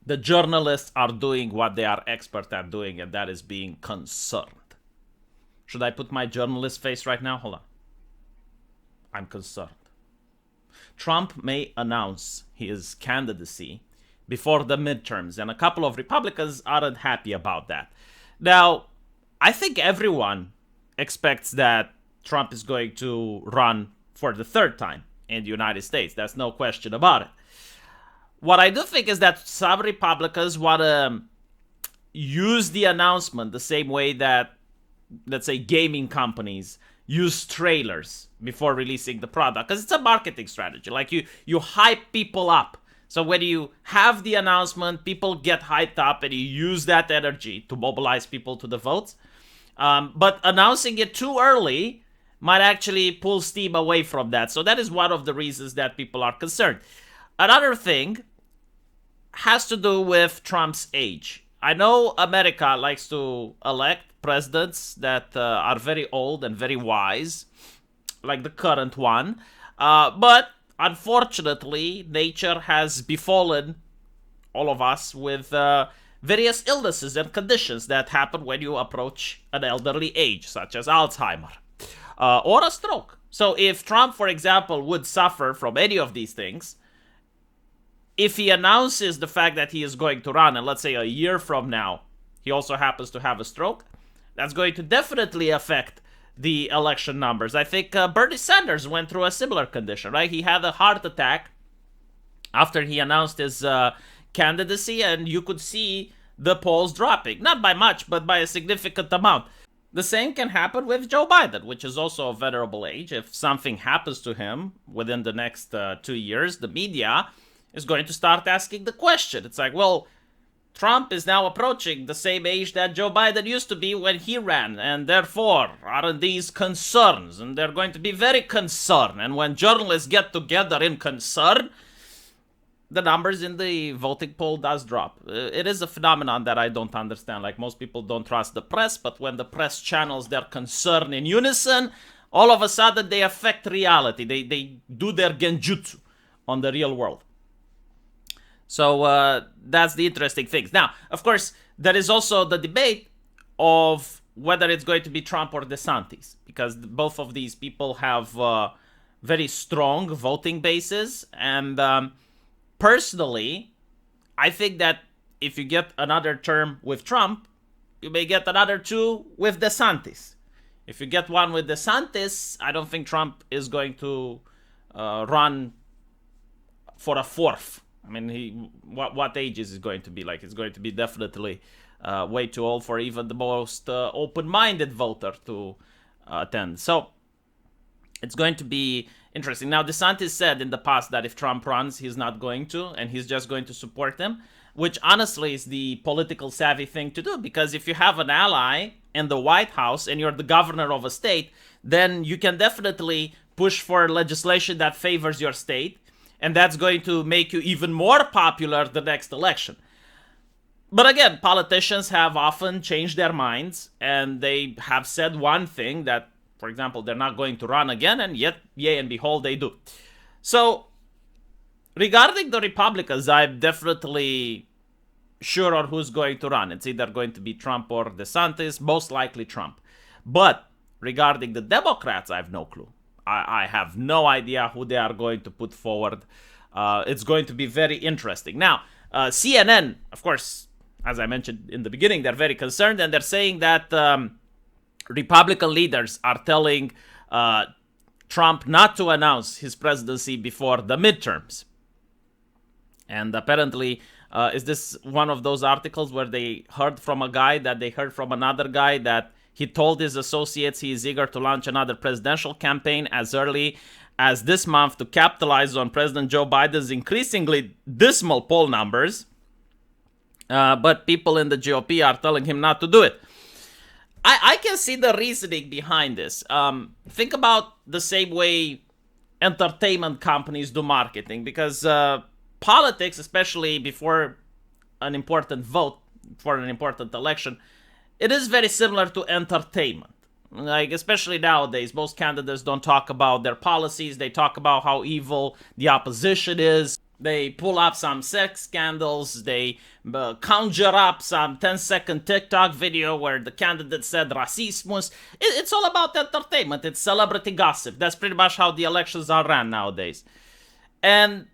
The journalists are doing what they are expert at doing, and that is being concerned. Should I put my journalist face right now? Hold on. I'm concerned. Trump may announce his candidacy before the midterms, and a couple of Republicans aren't happy about that. Now, I think everyone expects that Trump is going to run for the third time in the United States. That's no question about it. What I do think is that some Republicans want to use the announcement the same way that, let's say, gaming companies use trailers before releasing the product, because it's a marketing strategy. Like you hype people up. So when you have the announcement, people get hyped up, and you use that energy to mobilize people to the votes. But announcing it too early might actually pull steam away from that. So that is one of the reasons that people are concerned. Another thing has to do with Trump's age. I know America likes to elect presidents that are very old and very wise, like the current one. But unfortunately, nature has befallen all of us with various illnesses and conditions that happen when you approach an elderly age, such as Alzheimer or a stroke. So if Trump, for example, would suffer from any of these things, if he announces the fact that he is going to run, and let's say a year from now, he also happens to have a stroke, that's going to definitely affect the election numbers. I think Bernie Sanders went through a similar condition, right? He had a heart attack after he announced his candidacy, and you could see the polls dropping. Not by much, but by a significant amount. The same can happen with Joe Biden, which is also a venerable age. If something happens to him within the next 2 years, the media is going to start asking the question. It's like, well, Trump is now approaching the same age that Joe Biden used to be when he ran, and therefore aren't these concerns? And they're going to be very concerned. And when journalists get together in concern, the numbers in the voting poll does drop. It is a phenomenon that I don't understand. Like, most people don't trust the press, but when the press channels their concern in unison, all of a sudden they affect reality. They do their genjutsu on the real world. So that's the interesting thing. Now, of course, there is also the debate of whether it's going to be Trump or DeSantis, because both of these people have very strong voting bases. And personally, I think that if you get another term with Trump, you may get another two with DeSantis. If you get one with DeSantis, I don't think Trump is going to run for a fourth. I mean, what age is it going to be? Like, it's going to be definitely way too old for even the most open-minded voter to attend. So it's going to be interesting. Now, DeSantis said in the past that if Trump runs, he's not going to, and he's just going to support him, which honestly is the political savvy thing to do, because if you have an ally in the White House and you're the governor of a state, then you can definitely push for legislation that favors your state, and that's going to make you even more popular the next election. But again, politicians have often changed their minds, and they have said one thing that, for example, they're not going to run again, and yet, yay and behold, they do. So, regarding the Republicans, I'm definitely sure on who's going to run. It's either going to be Trump or DeSantis, most likely Trump. But regarding the Democrats, I have no clue. I have no idea who they are going to put forward. It's going to be very interesting. Now, CNN, of course, as I mentioned in the beginning, they're very concerned, and they're saying that Republican leaders are telling Trump not to announce his presidency before the midterms. And apparently, is this one of those articles where they heard from a guy that they heard from another guy that he told his associates he is eager to launch another presidential campaign as early as this month to capitalize on President Joe Biden's increasingly dismal poll numbers. But people in the GOP are telling him not to do it. I can see the reasoning behind this. Think about the same way entertainment companies do marketing, because politics, especially before an important vote, for an important election, it is very similar to entertainment. Like, especially nowadays, most candidates don't talk about their policies. They talk about how evil the opposition is. They pull up some sex scandals. They conjure up some 10-second TikTok video where the candidate said racismus. It's all about entertainment. It's celebrity gossip. That's pretty much how the elections are ran nowadays. And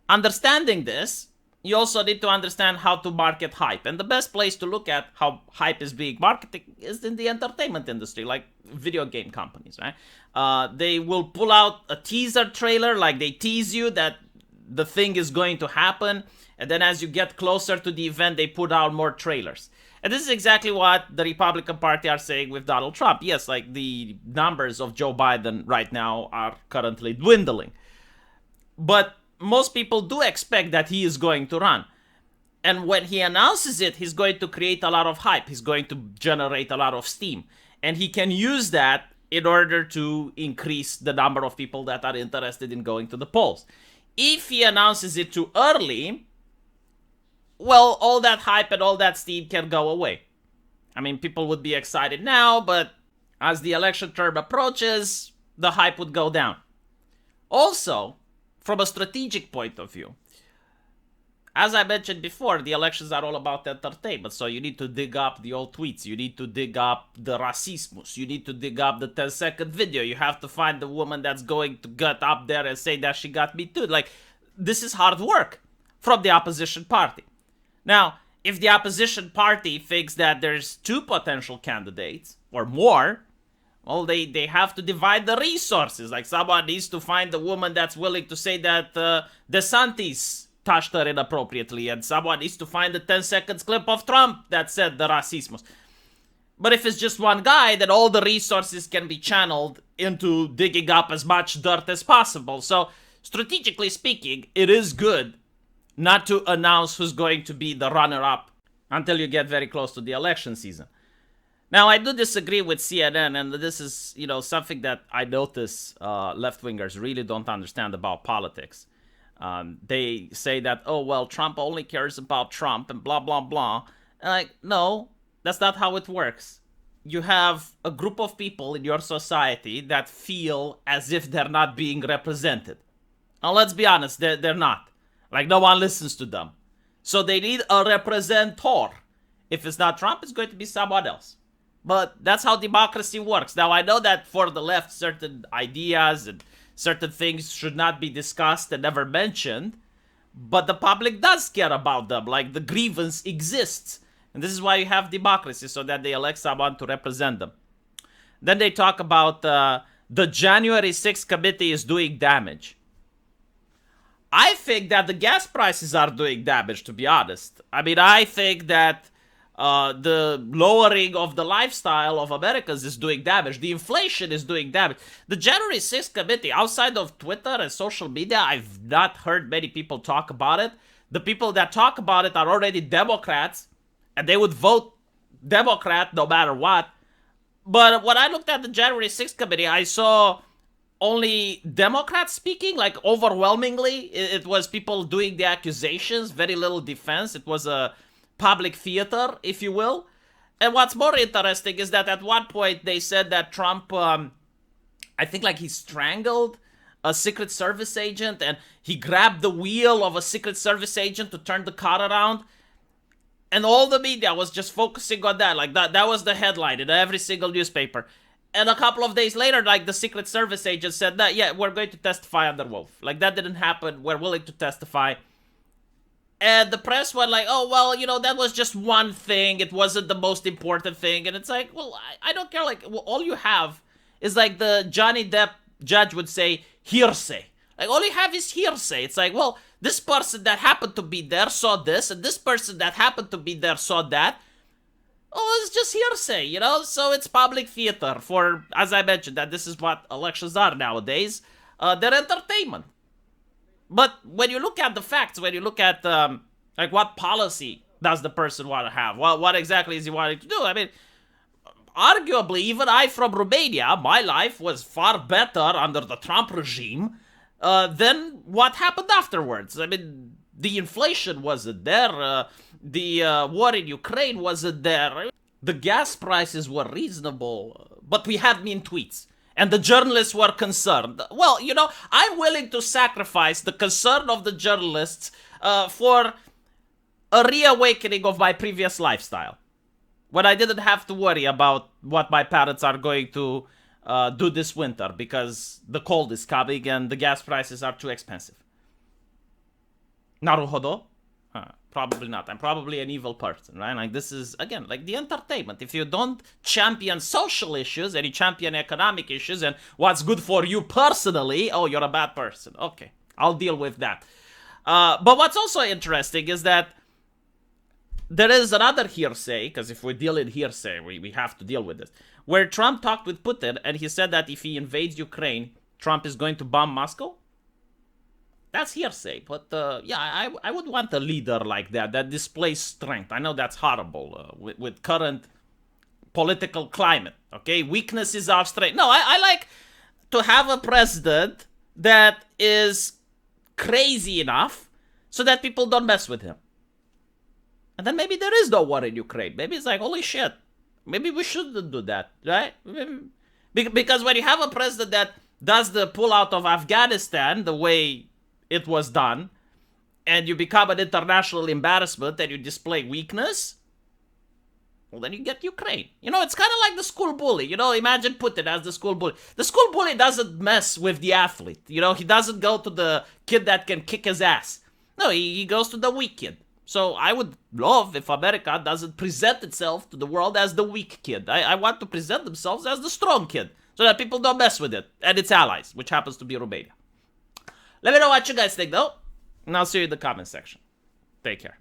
understanding this, you also need to understand how to market hype. And the best place to look at how hype is being marketed is in the entertainment industry, like video game companies, right? They will pull out a teaser trailer, like they tease you that the thing is going to happen, and then as you get closer to the event, they put out more trailers. And this is exactly what the Republican Party are saying with Donald Trump. Yes, like the numbers of Joe Biden right now are currently dwindling. But most people do expect that he is going to run. And when he announces it, he's going to create a lot of hype. He's going to generate a lot of steam. And he can use that in order to increase the number of people that are interested in going to the polls. If he announces it too early, well, all that hype and all that steam can go away. I mean, people would be excited now, but as the election term approaches, the hype would go down. Also, from a strategic point of view, as I mentioned before, the elections are all about entertainment, so you need to dig up the old tweets, you need to dig up the racismus, you need to dig up the 10-second video, you have to find the woman that's going to get up there and say that she got me too. Like, this is hard work from the opposition party. Now, if the opposition party thinks that there's 2 potential candidates, or more, well, they have to divide the resources. Like, someone needs to find the woman that's willing to say that DeSantis touched her inappropriately, and someone needs to find the 10 seconds clip of Trump that said the racismus. But if it's just one guy, then all the resources can be channeled into digging up as much dirt as possible. So, strategically speaking, it is good not to announce who's going to be the runner-up until you get very close to the election season. Now, I do disagree with CNN, and this is, something that I notice left-wingers really don't understand about politics. They say that, oh, well, Trump only cares about Trump and blah, blah, blah. And like, no, that's not how it works. You have a group of people in your society that feel as if they're not being represented. Now, let's be honest, they're not. Like, no one listens to them. So they need a representator. If it's not Trump, it's going to be someone else. But that's how democracy works. Now, I know that for the left, certain ideas and certain things should not be discussed and never mentioned, but the public does care about them. Like, the grievance exists. And this is why you have democracy, so that they elect someone to represent them. Then they talk about the January 6th committee is doing damage. I think that the gas prices are doing damage, to be honest. I mean, I think that the lowering of the lifestyle of Americans is doing damage. The inflation is doing damage. The January 6th committee, outside of Twitter and social media, I've not heard many people talk about it. The people that talk about it are already Democrats, and they would vote Democrat no matter what. But when I looked at the January 6th committee, I saw only Democrats speaking, like overwhelmingly. It was people doing the accusations, very little defense. It was a public theater, if you will. And what's more interesting is that at one point they said that Trump, I think like he strangled a Secret Service agent and he grabbed the wheel of a Secret Service agent to turn the car around. And all the media was just focusing on that. Like that was the headline in every single newspaper. And a couple of days later, like the Secret Service agent said that, yeah, we're going to testify under Wolf. Like that didn't happen. We're willing to testify. And the press went like, oh, well, that was just one thing. It wasn't the most important thing. And it's like, well, I don't care. Like, well, all you have is like the Johnny Depp judge would say, hearsay. Like, all you have is hearsay. It's like, well, this person that happened to be there saw this, and this person that happened to be there saw that. Oh, it's just hearsay, So it's public theater for, as I mentioned, that this is what elections are nowadays. They're entertainment. But when you look at the facts, when you look at, like, what policy does the person want to have? What exactly is he wanting to do? I mean, arguably, even I from Romania, my life was far better under the Trump regime than what happened afterwards. I mean, the inflation wasn't there. The war in Ukraine wasn't there. The gas prices were reasonable, but we had mean tweets. And the journalists were concerned. Well, I'm willing to sacrifice the concern of the journalists for a reawakening of my previous lifestyle, when I didn't have to worry about what my parents are going to do this winter because the cold is coming and the gas prices are too expensive. Naruhodo? Probably not. I'm probably an evil person, right? Like, this is, again, like the entertainment. If you don't champion social issues and you champion economic issues and what's good for you personally, oh, you're a bad person. Okay, I'll deal with that. But what's also interesting is that there is another hearsay, because if we deal in hearsay, we have to deal with this, where Trump talked with Putin and he said that if he invades Ukraine, Trump is going to bomb Moscow. That's hearsay, but I would want a leader like that displays strength. I know that's horrible with current political climate, okay? Weakness is our strength. No, I like to have a president that is crazy enough so that people don't mess with him. And then maybe there is no war in Ukraine. Maybe it's like, holy shit, maybe we shouldn't do that, right? Because when you have a president that does the pullout of Afghanistan the way it was done, and you become an international embarrassment and you display weakness, well, then you get Ukraine. It's kind of like the school bully. Imagine Putin as the school bully. The school bully doesn't mess with the athlete. He doesn't go to the kid that can kick his ass. No, he goes to the weak kid. So I would love if America doesn't present itself to the world as the weak kid. I want to present themselves as the strong kid so that people don't mess with it and its allies, which happens to be Romania. Let me know what you guys think, though, and I'll see you in the comment section. Take care.